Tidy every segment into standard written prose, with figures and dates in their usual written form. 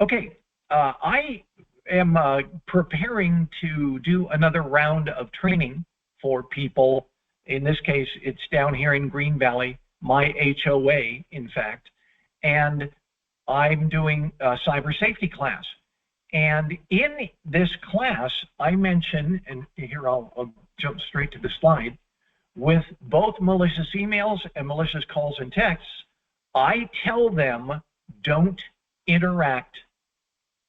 Okay, I am preparing to do another round of training for people. In this case, it's down here in Green Valley, my HOA, in fact, and I'm doing a cyber safety class. And in this class, I mention, and here I'll jump straight to the slide, with both malicious emails and malicious calls and texts, I tell them don't interact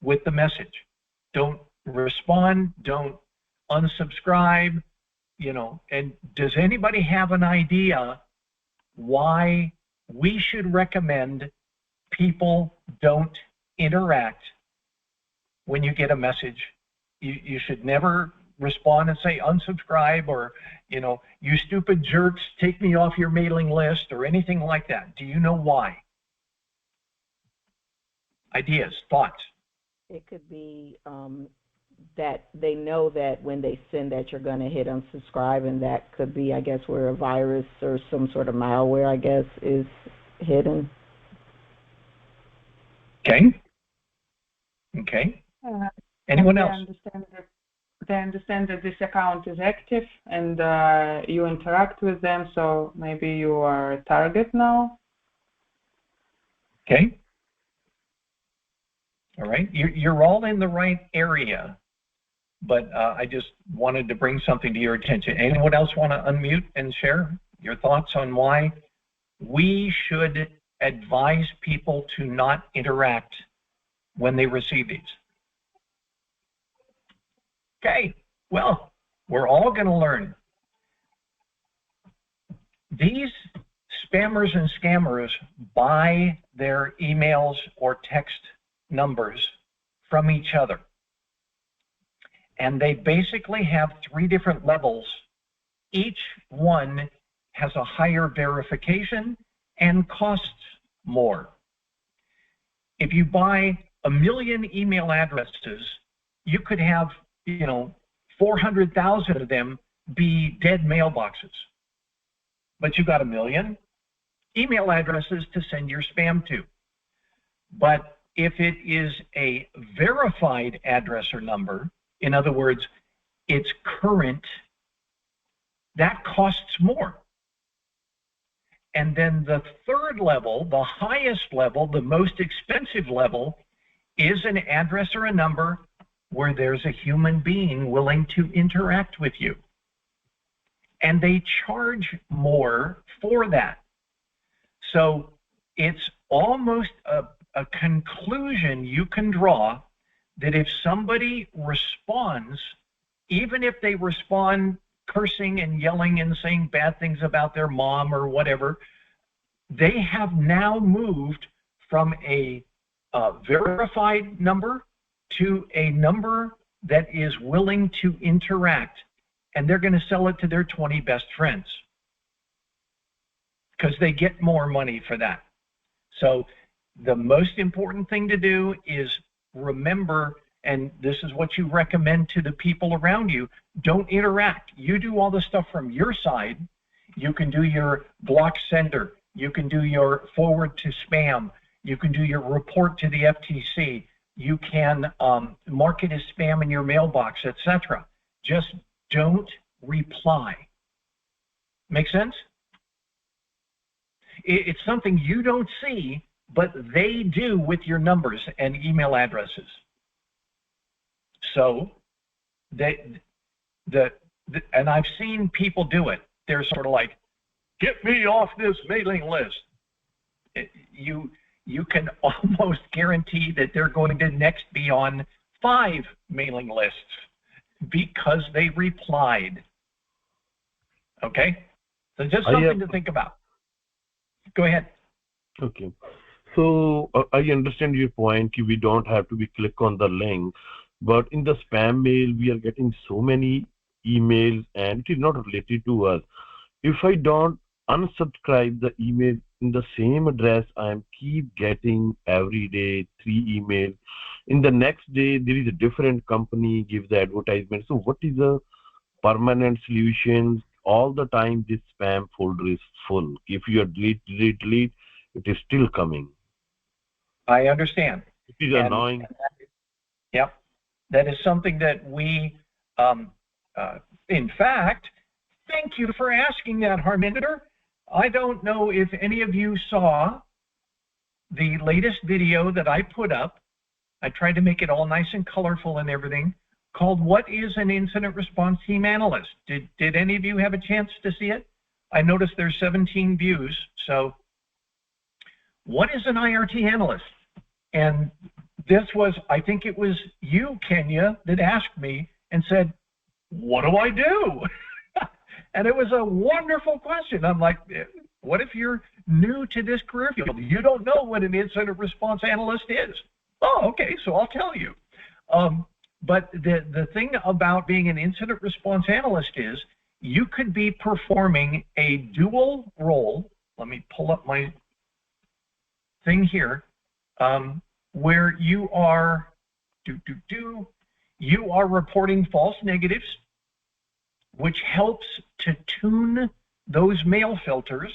with the message. Don't respond, don't unsubscribe, and does anybody have an idea why we should recommend people don't interact when you get a message? You should never respond and say unsubscribe or, you stupid jerks, take me off your mailing list or anything like that. Do you know why? Ideas, thoughts? It could be that they know that when they send that you're going to hit unsubscribe, and that could be, I guess, where a virus or some sort of malware, I guess, is hidden. Okay. Anyone else? They understand that this account is active and you interact with them, so maybe you are a target now. Okay. All right. You're all in the right area, but I just wanted to bring something to your attention. Anyone else want to unmute and share your thoughts on why we should advise people to not interact when they receive these? Okay, well, we're all going to learn. These spammers and scammers buy their emails or text numbers from each other. And they basically have 3 different levels. Each one has a higher verification and costs more. If you buy 1 million email addresses, you could have 400,000 of them be dead mailboxes. But you got 1 million email addresses to send your spam to. But if it is a verified address or number, in other words, it's current, that costs more. And then the third level, the highest level, the most expensive level, is an address or a number where there's a human being willing to interact with you. And they charge more for that. So it's almost a conclusion you can draw that if somebody responds, even if they respond cursing and yelling and saying bad things about their mom or whatever, they have now moved from a verified number to a number that is willing to interact, and they're going to sell it to their 20 best friends because they get more money for that. So the most important thing to do is remember, and this is what you recommend to the people around you, don't interact. You do all the stuff from your side. You can do your block sender. You can do your forward to spam. You can do your report to the FTC. You can mark it as spam in your mailbox, etc. Just don't reply. Make sense? It's something you don't see, but they do with your numbers and email addresses. So, and I've seen people do it. They're sort of like, get me off this mailing list. You can almost guarantee that they're going to next be on 5 mailing lists because they replied. Okay? So just something to think about. Go ahead. Okay. So I understand your point. We don't have to click on the link, but in the spam mail, we are getting so many emails and it is not related to us. If I don't unsubscribe the email in the same address, I am keep getting every day 3 emails. In the next day, there is a different company gives the advertisement. So what is the permanent solution? All the time this spam folder is full. If you delete, it is still coming. I understand. It is annoying. Yep. That is something that we, in fact, thank you for asking that, Harminder. I don't know if any of you saw the latest video that I put up. I tried to make it all nice and colorful and everything, called What is an Incident Response Team Analyst? Did any of you have a chance to see it? I noticed there's 17 views. So what is an IRT analyst? And this was, I think it was you, Kenya, that asked me and said, what do I do? And it was a wonderful question. I'm like, what if you're new to this career field? You don't know what an incident response analyst is. Oh, okay, so I'll tell you. But the thing about being an incident response analyst is you could be performing a dual role. Let me pull up my thing here, where you are you are reporting false negatives, which helps to tune those mail filters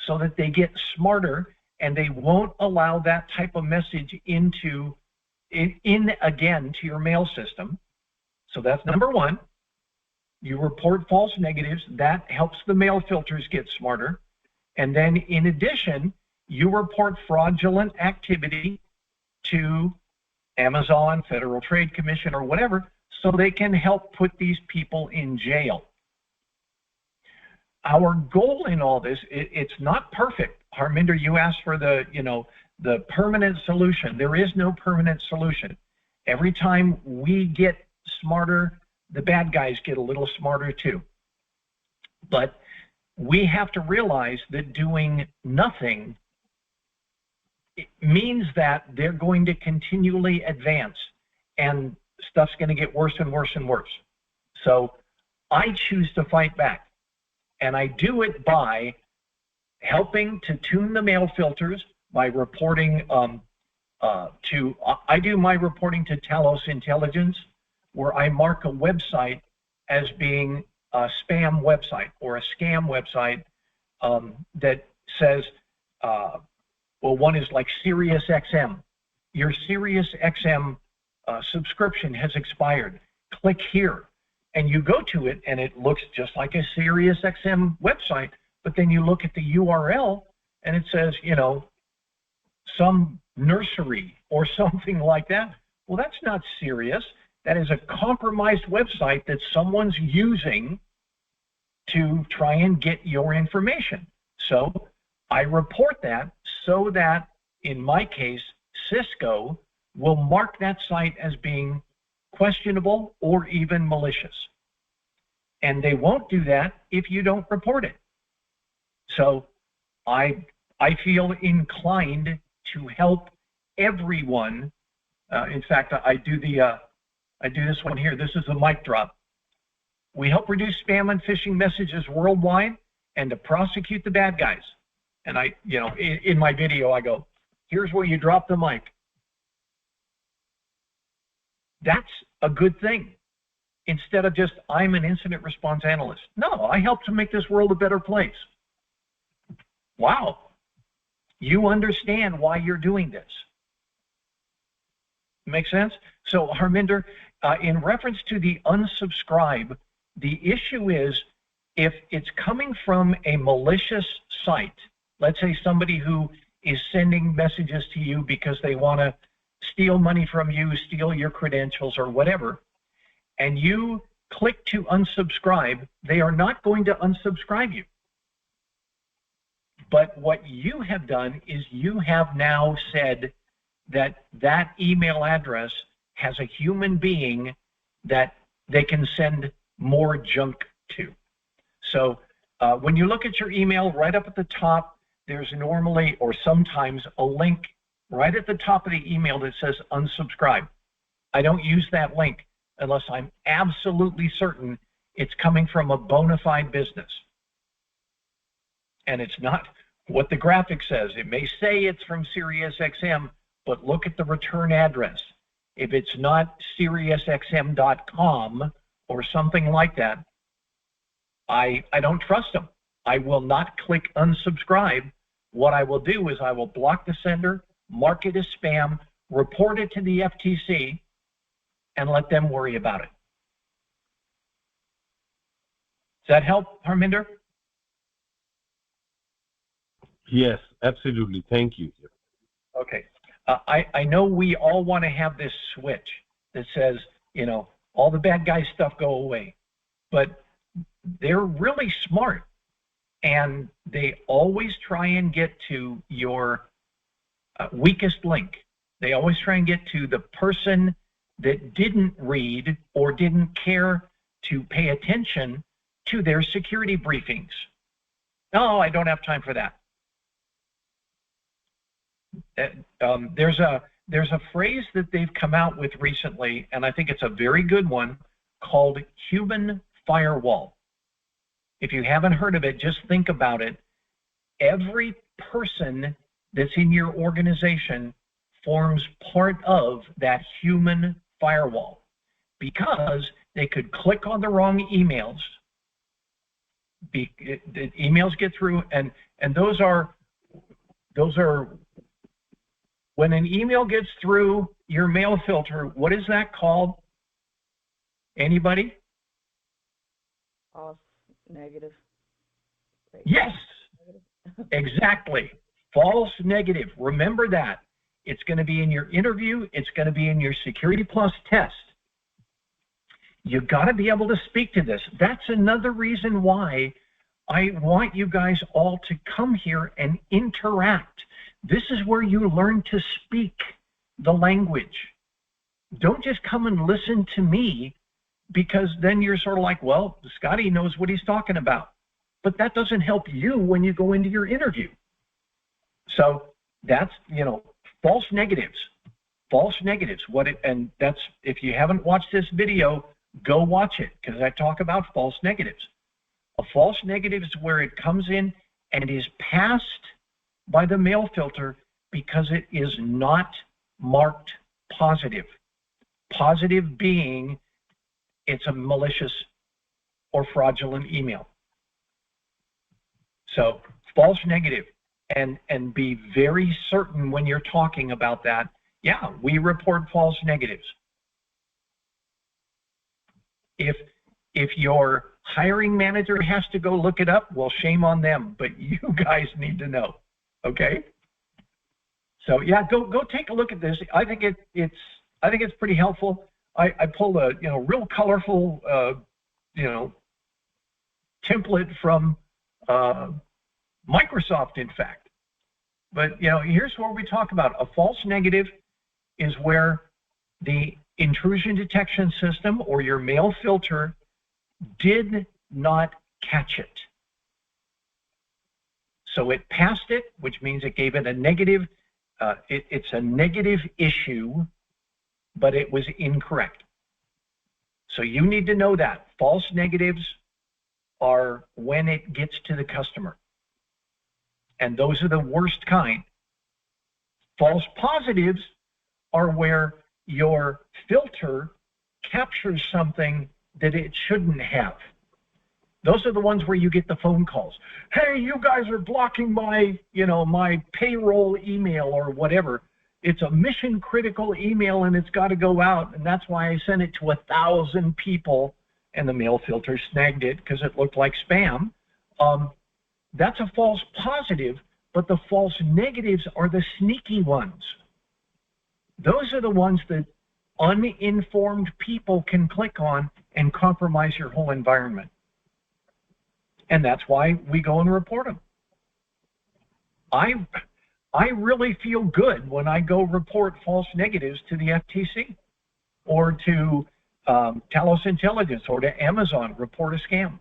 so that they get smarter and they won't allow that type of message in again to your mail system. So that's number one. You report false negatives. That helps the mail filters get smarter. And then in addition, you report fraudulent activity to Amazon, Federal Trade Commission, or whatever, so they can help put these people in jail. Our goal in all this, it's not perfect. Harminder, you asked for the permanent solution. There is no permanent solution. Every time we get smarter, the bad guys get a little smarter too. But we have to realize that doing nothing, it means that they're going to continually advance and stuff's going to get worse and worse and worse. So I choose to fight back, and I do it by helping to tune the mail filters by reporting I do my reporting to Talos Intelligence, where I mark a website as being a spam website or a scam website that says, well, one is like SiriusXM. Your SiriusXM subscription has expired. Click here. And you go to it, and it looks just like a SiriusXM website, but then you look at the URL, and it says, some nursery or something like that. Well, that's not Sirius. That is a compromised website that someone's using to try and get your information. So I report that so that, in my case, Cisco will mark that site as being questionable or even malicious. And they won't do that if you don't report it. So I feel inclined to help everyone. In fact, I do this one here. This is the mic drop. We help reduce spam and phishing messages worldwide and to prosecute the bad guys. And in my video, I go, here's where you drop the mic. That's a good thing. Instead of just, I'm an incident response analyst. No, I help to make this world a better place. Wow. You understand why you're doing this. Make sense? So, Harminder, in reference to the unsubscribe, the issue is if it's coming from a malicious site, let's say somebody who is sending messages to you because they want to steal money from you, steal your credentials or whatever, and you click to unsubscribe, they are not going to unsubscribe you. But what you have done is you have now said that that email address has a human being that they can send more junk to. So when you look at your email, right up at the top, there's normally or sometimes a link right at the top of the email that says unsubscribe. I don't use that link unless I'm absolutely certain it's coming from a bona fide business. And it's not what the graphic says. It may say it's from SiriusXM, but look at the return address. If it's not SiriusXM.com or something like that, I don't trust them. I will not click unsubscribe. What I will do is I will block the sender, mark it as spam, report it to the FTC, and let them worry about it. Does that help, Harminder? Yes, absolutely. Thank you. Okay. I know we all want to have this switch that says, all the bad guy stuff go away, but they're really smart, and they always try and get to your weakest link. They always try and get to the person that didn't read or didn't care to pay attention to their security briefings. No, I don't have time for that. There's a phrase that they've come out with recently, and I think it's a very good one, called human firewall. If you haven't heard of it, just think about it. Every person that's in your organization forms part of that human firewall, because they could click on the wrong emails. The emails get through, and those are when an email gets through your mail filter. What is that called? Anybody? False negative. Right. Yes, exactly. False negative. Remember that. It's going to be in your interview. It's going to be in your Security Plus test. You've got to be able to speak to this. That's another reason why I want you guys all to come here and interact. This is where you learn to speak the language. Don't just come and listen to me, because then you're sort of like, well, Scotty knows what he's talking about. But that doesn't help you when you go into your interview. So that's, false negatives. False negatives. And that's, if you haven't watched this video, go watch it, because I talk about false negatives. A false negative is where it comes in and is passed by the mail filter because it is not marked positive. Positive being it's a malicious or fraudulent email. So false negative, and be very certain when you're talking about that. Yeah, we report false negatives. If your hiring manager has to go look it up, well, shame on them, but you guys need to know, okay? So yeah, go take a look at this. I think it's pretty helpful. I pulled a real colorful template from Microsoft, in fact. But here's what we talk about. A false negative is where the intrusion detection system or your mail filter did not catch it. So it passed it, which means it gave it a negative. It's a negative issue, but it was incorrect. So you need to know that. False negatives are when it gets to the customer. And those are the worst kind. False positives are where your filter captures something that it shouldn't have. Those are the ones where you get the phone calls. Hey, you guys are blocking my, my payroll email or whatever. It's a mission critical email and it's got to go out. And that's why I sent it to 1,000 people and the mail filter snagged it because it looked like spam. That's a false positive, but the false negatives are the sneaky ones. Those are the ones that uninformed people can click on and compromise your whole environment. And that's why we go and report them. I really feel good when I go report false negatives to the FTC or to Talos Intelligence or to Amazon, report a scam.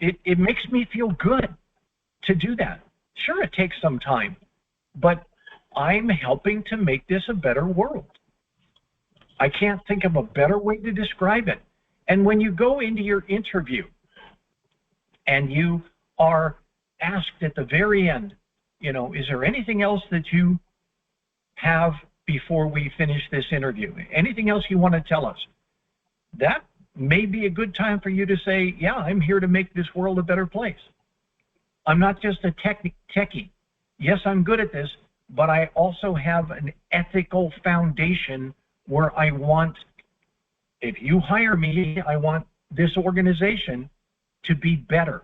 It makes me feel good to do that. Sure, it takes some time, but I'm helping to make this a better world. I can't think of a better way to describe it. And when you go into your interview and you are asked at the very end, is there anything else that you have before we finish this interview? Anything else you want to tell us? That may be a good time for you to say, yeah, I'm here to make this world a better place. I'm not just a techie. Yes, I'm good at this, but I also have an ethical foundation where I want, if you hire me, I want this organization to be better.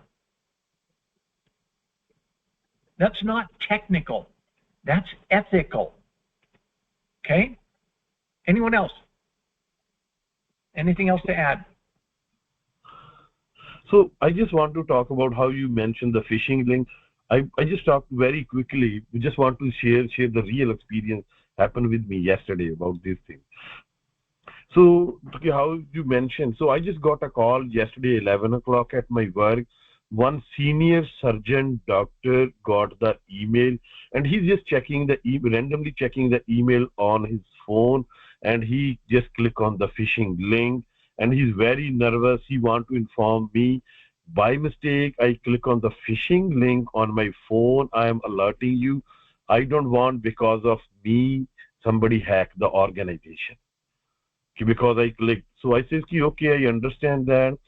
That's not technical. That's ethical. Okay? Anyone else? Anything else to add? So I just want to talk about how you mentioned the phishing link. I just talked very quickly. We just want to share the real experience happened with me yesterday about this thing. So okay, how you mentioned. So I just got a call yesterday, 11 o'clock at my work. One senior surgeon doctor got the email, and he's just checking the randomly checking the email on his phone, and he just click on the phishing link, and he's very nervous. He want to inform me. By mistake, I click on the phishing link on my phone. I am alerting you. I don't want because of me somebody hack the organization. Because I clicked. So I said, okay, I understand that.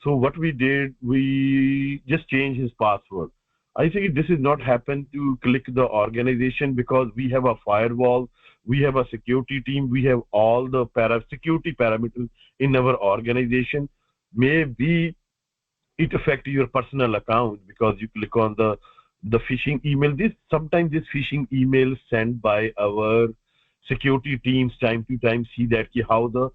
So what we did, we just changed his password. I think this is not happen to click the organization because we have a firewall, we have a security team, we have all the security parameters in our organization. Maybe it affect your personal account because you click on the phishing email. Sometimes this phishing email sent by our security teams time to time see that how the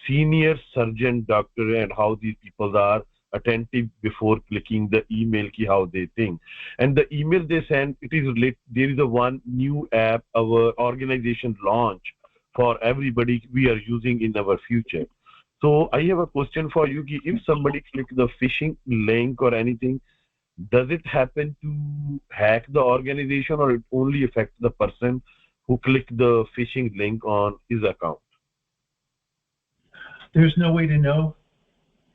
senior surgeon doctor and how these people are attentive before clicking the email how they think. And the email they send, it is related. There is a one new app our organization launch for everybody we are using in our future. So I have a question for you. If somebody click the phishing link or anything, does it happen to hack the organization or it only affects the person who clicked the phishing link on his account? There's no way to know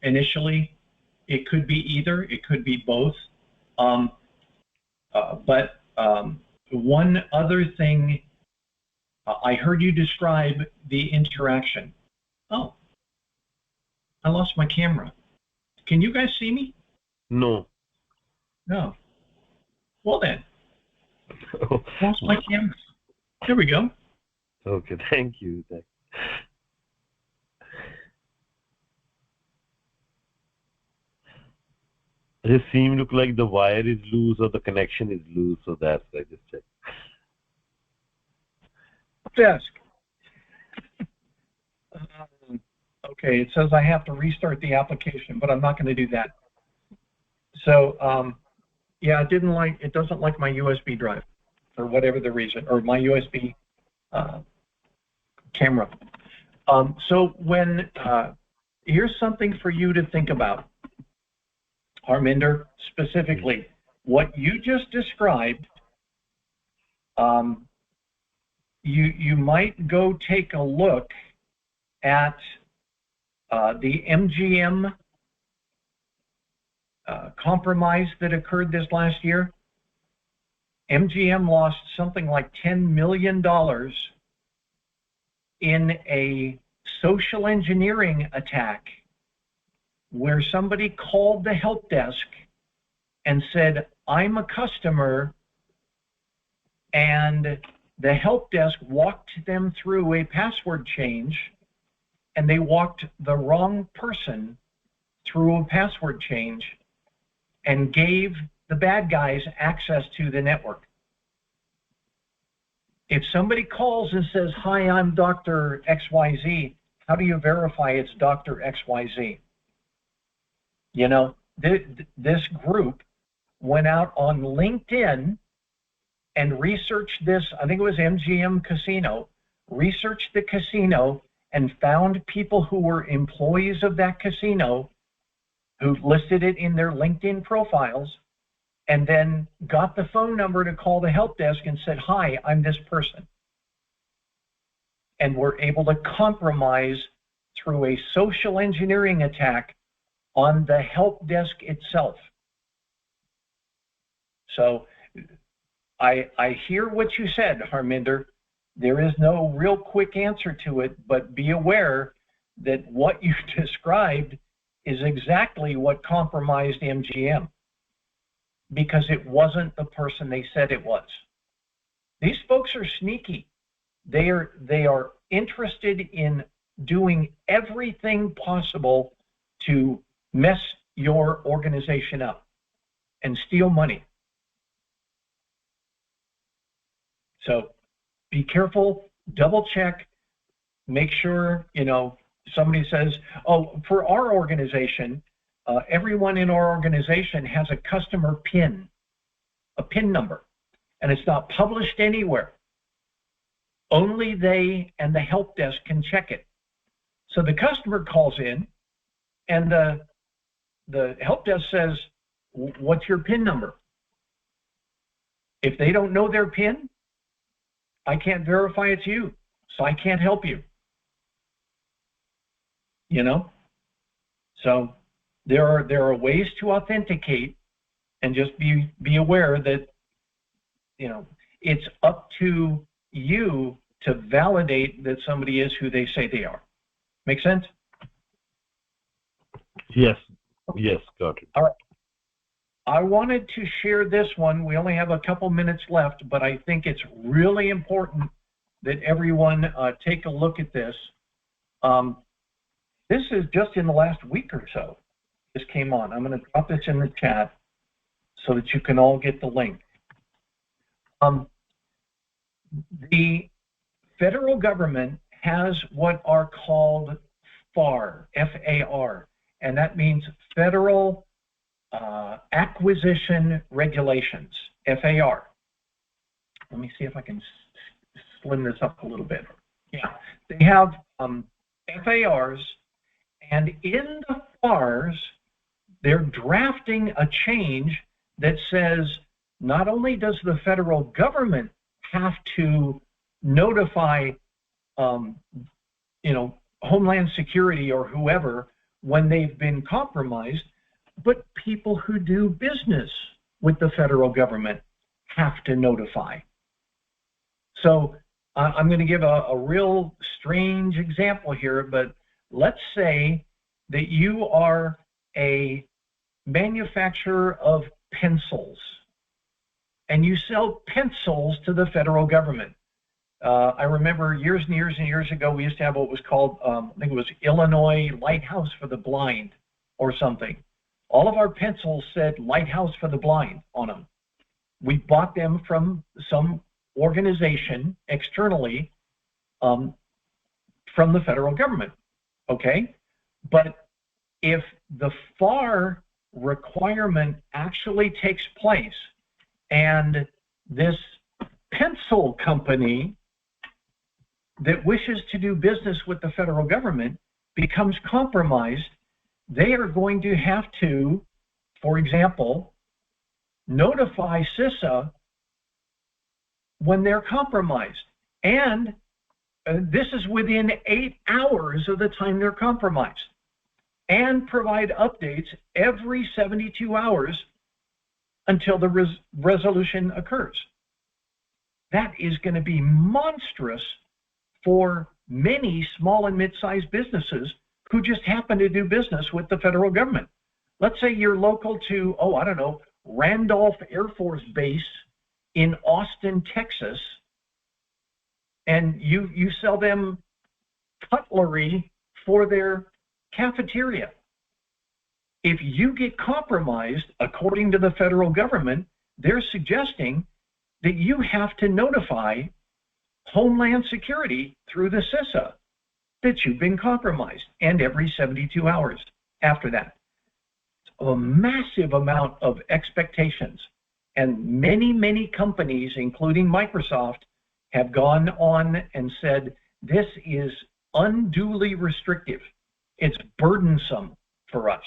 initially. It could be either. It could be both. But one other thing, I heard you describe the interaction. Oh, I lost my camera. Can you guys see me? No. No. Well then, lost my camera. There we go. Okay, thank you. It seems look like the wire is loose or the connection is loose, so that's I just checked. Desk. Okay, it says I have to restart the application, but I'm not going to do that. So yeah, it doesn't like my USB drive for whatever the reason, or my USB camera. So here's something for you to think about, Harminder, specifically what you just described. You might go take a look at the MGM compromise that occurred this last year. MGM lost something like $10 million in a social engineering attack where somebody called the help desk and said, I'm a customer, and the help desk walked them through a password change, and they walked the wrong person through a password change and gave the bad guys access to the network. If somebody calls and says, hi, I'm Dr. XYZ, how do you verify it's Dr. XYZ? You know, this group went out on LinkedIn and researched this. I think it was MGM Casino, researched the casino and found people who were employees of that casino who listed it in their LinkedIn profiles, and then got the phone number to call the help desk and said, hi, I'm this person. And were able to compromise through a social engineering attack on the help desk itself. So I hear what you said, Harminder. There is no real quick answer to it, but be aware that what you described is exactly what compromised MGM, because it wasn't the person they said it was. These folks are sneaky. They are interested in doing everything possible to mess your organization up and steal money. So be careful, double check, make sure, somebody says, oh, for our organization, everyone in our organization has a customer PIN, a PIN number, and it's not published anywhere. Only they and the help desk can check it. So the customer calls in and the help desk says, what's your PIN number? If they don't know their PIN, I can't verify it's you, so I can't help you. So there are ways to authenticate, and just be aware that it's up to you to validate that somebody is who they say they are. Make sense? Yes, got it. All right. I wanted to share this one. We only have a couple minutes left, but I think it's really important that everyone take a look at this. This is just in the last week or so. This came on. I'm going to drop this in the chat so that you can all get the link. The federal government has what are called FAR, F-A-R, and that means Federal Acquisition Regulations, FAR. Let me see if I can slim this up a little bit. Yeah, they have FARs, and in the FARs, they're drafting a change that says not only does the federal government have to notify, Homeland Security or whoever when they've been compromised, but people who do business with the federal government have to notify. So I'm going to give a real strange example here, but let's say that you are a manufacturer of pencils and you sell pencils to the federal government. I remember years and years and years ago, we used to have what was called, I think it was Illinois Lighthouse for the Blind or something. All of our pencils said Lighthouse for the Blind on them. We bought them from some organization externally from the federal government, okay? But if the FAR requirement actually takes place and this pencil company that wishes to do business with the federal government becomes compromised, they are going to have to, for example, notify CISA when they're compromised. And this is within 8 hours of the time they're compromised, and provide updates every 72 hours until the resolution occurs. That is going to be monstrous for many small and mid-sized businesses who just happen to do business with the federal government. Let's say you're local to, Randolph Air Force Base in Austin, Texas, and you sell them cutlery for their cafeteria. If you get compromised, according to the federal government, they're suggesting that you have to notify Homeland Security through the CISA that you've been compromised, and every 72 hours after that. A massive amount of expectations, and many companies, including Microsoft, have gone on and said this is unduly restrictive. It's burdensome for us.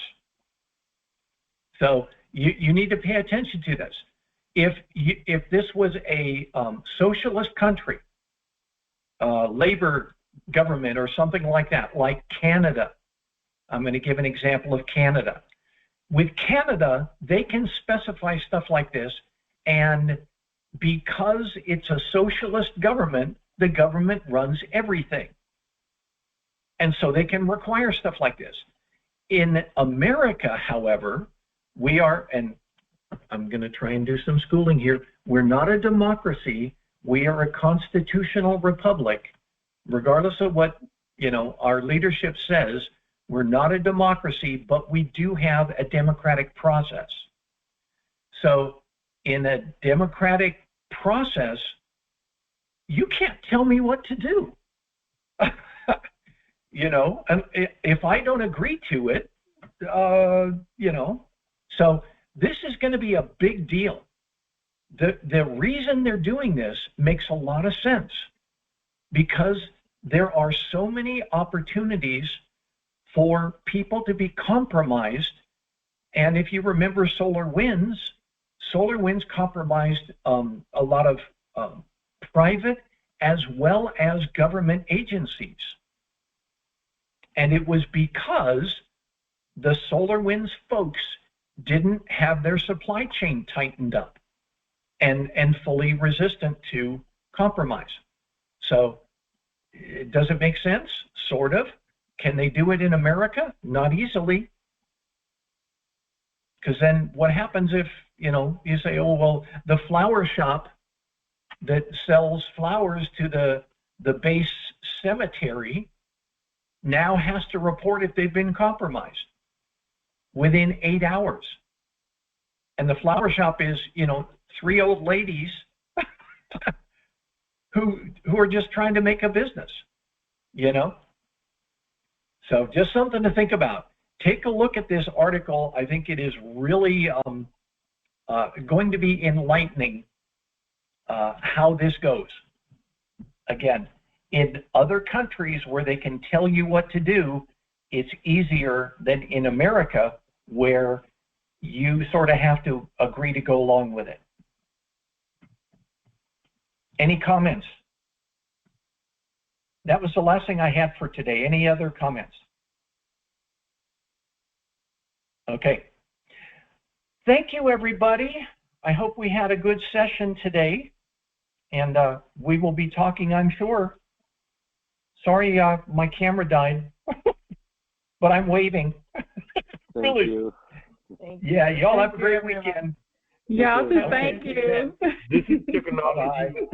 So you need to pay attention to this. If this was a socialist country, labor government or something like that, like Canada, I'm going to give an example of Canada. With Canada, they can specify stuff like this, and because it's a socialist government, the government runs everything. And so they can require stuff like this. In America, however, we are, and I'm going to try and do some schooling here, we're not a democracy, We are a constitutional republic. Regardless of what, our leadership says, we're not a democracy, but we do have a democratic process. So in a democratic process, you can't tell me what to do. And if I don't agree to it, so this is going to be a big deal. The reason they're doing this makes a lot of sense, because there are so many opportunities for people to be compromised. And if you remember SolarWinds compromised a lot of private as well as government agencies. And it was because the SolarWinds folks didn't have their supply chain tightened up and fully resistant to compromise. So does it make sense? Sort of. Can they do it in America? Not easily. Because then what happens if, you say, oh, well, the flower shop that sells flowers to the base cemetery now has to report if they've been compromised within 8 hours. And the flower shop is, 3 old ladies who are just trying to make a business, So just something to think about. Take a look at this article. I think it is really going to be enlightening how this goes. Again, in other countries where they can tell you what to do, it's easier than in America, where you sort of have to agree to go along with it. Any comments? That was the last thing I had for today. Any other comments? Okay. Thank you, everybody. I hope we had a good session today. And we will be talking, I'm sure. Sorry, my camera died, but I'm waving. Thank you. Yeah, y'all have a great weekend. Yeah, thank you. This is technology.